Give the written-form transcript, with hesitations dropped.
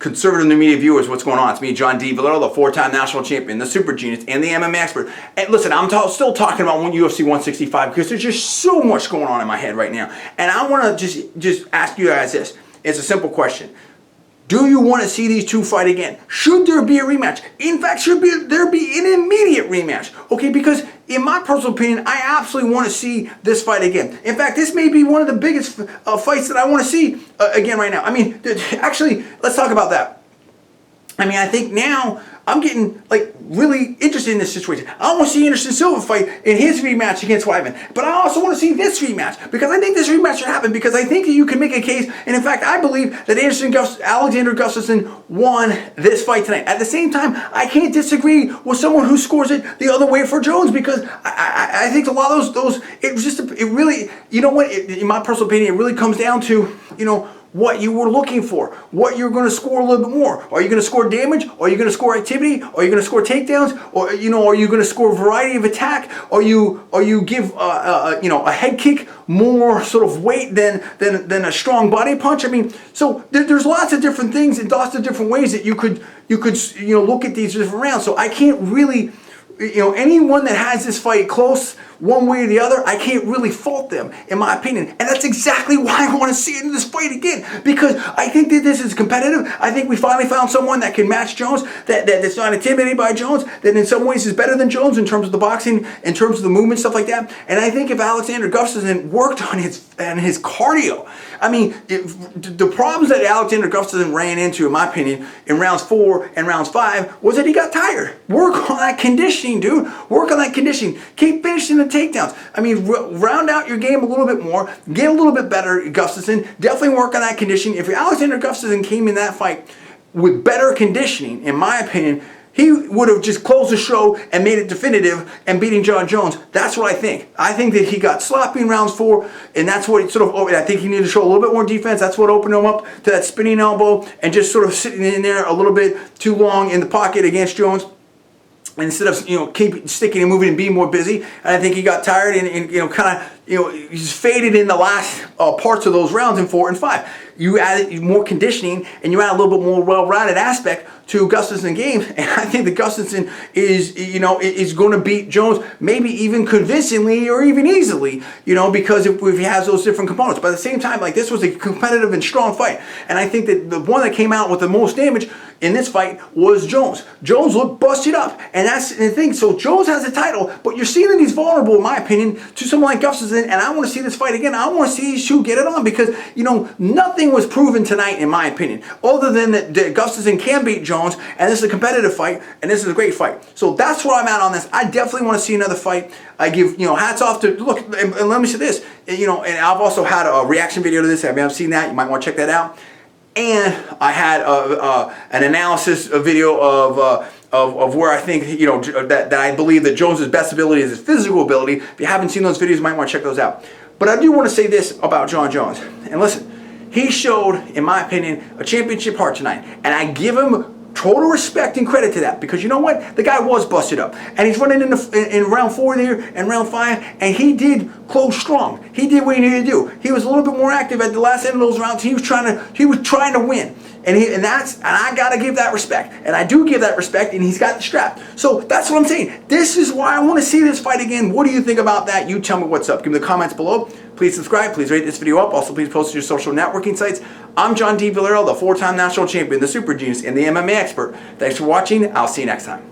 conservative media viewers, what's going on? It's me, Jon Villarreal, the 4-time national champion, the super genius, and the MMA expert. And listen, I'm still talking about UFC 165 because there's just so much going on in my head right now. And I want to just ask you guys this. It's a simple question. Do you want to see these two fight again? Should there be a rematch? In fact, should there be an immediate rematch? Okay, because in my personal opinion, I absolutely want to see this fight again. In fact, this may be one of the biggest fights that I want to see again right now. I mean, actually, let's talk about that. I mean, I think now I'm getting like really interested in this situation. I want to see Anderson Silva fight in his rematch against Weidman, but I also want to see this rematch because I think this rematch should happen because I think that you can make a case, and in fact, I believe that Alexander Gustafsson won this fight tonight. At the same time, I can't disagree with someone who scores it the other way for Jones because I think a lot of those it really, you know what, in my personal opinion, it really comes down to, you know, what you were looking for, what you're going to score a little bit more. Are you going to score damage? Are you going to score activity? Are you going to score takedowns? Or, you know, are you going to score variety of attack? Are you give you know, a head kick more sort of weight than a strong body punch? I mean, so there's lots of different things and lots of different ways that you could you know, look at these different rounds. So I can't really, you know, anyone that has this fight close one way or the other, I can't really fault them, in my opinion. And that's exactly why I want to see it in this fight again, because I think that this is competitive. I think we finally found someone that can match Jones, that's not intimidated by Jones, that in some ways is better than Jones in terms of the boxing, in terms of the movement, stuff like that. And I think if Alexander Gustafsson worked on his cardio, I mean, the problems that Alexander Gustafsson ran into, in my opinion, in rounds 4 and rounds 5 was that he got tired. Work on that conditioning, dude. Work on that conditioning. Keep finishing the takedowns. I mean, round out your game a little bit more. Get a little bit better, Gustafsson. Definitely work on that conditioning. If Alexander Gustafsson came in that fight with better conditioning, in my opinion, he would have just closed the show and made it definitive and beating Jon Jones. That's what I think. I think that he got sloppy in rounds 4, and that's what sort of, I think he needed to show a little bit more defense. That's what opened him up to that spinning elbow and just sort of sitting in there a little bit too long in the pocket against Jones. And instead of, you know, keep sticking and moving and being more busy, and I think he got tired and you know, kind of, you know, he's faded in the last parts of those rounds in 4 and 5. You added more conditioning and you add a little bit more well-rounded aspect to Gustafsson games, and I think that Gustafsson is, you know, is going to beat Jones, maybe even convincingly or even easily, you know, because if he has those different components. But at the same time, like, this was a competitive and strong fight, and I think that the one that came out with the most damage in this fight was Jones. Jones looked busted up, and that's the thing. So Jones has the title, but you're seeing that he's vulnerable, in my opinion, to someone like Gustafsson, and I want to see this fight again. I want to see these two get it on because, you know, nothing was proven tonight, in my opinion, other than that Gustafsson can beat Jones, and this is a competitive fight, and this is a great fight. So that's where I'm at on this. I definitely want to see another fight. I give, you know, hats off to, look, and let me say this, you know, and I've also had a reaction video to this. If you haven't seen that, you might want to check that out. And I had an analysis video of where I think, you know, that I believe that Jones' best ability is his physical ability. If you haven't seen those videos, you might want to check those out. But I do want to say this about Jon Jones. And listen, he showed, in my opinion, a championship heart tonight. And I give him total respect and credit to that, because you know what? The guy was busted up, and he's running in round 4 there and round 5, and he did close strong. He did what he needed to do. He was a little bit more active at the last end of those rounds. He was trying to win, and I gotta give that respect, and I do give that respect, and he's got the strap. So that's what I'm saying. This is why I want to see this fight again. What do you think about that? You tell me what's up. Give me the comments below. Please subscribe. Please rate this video up. Also, please post to your social networking sites. I'm Jon Villarreal, the 4-time national champion, the super genius, and the MMA expert. Thanks for watching. I'll see you next time.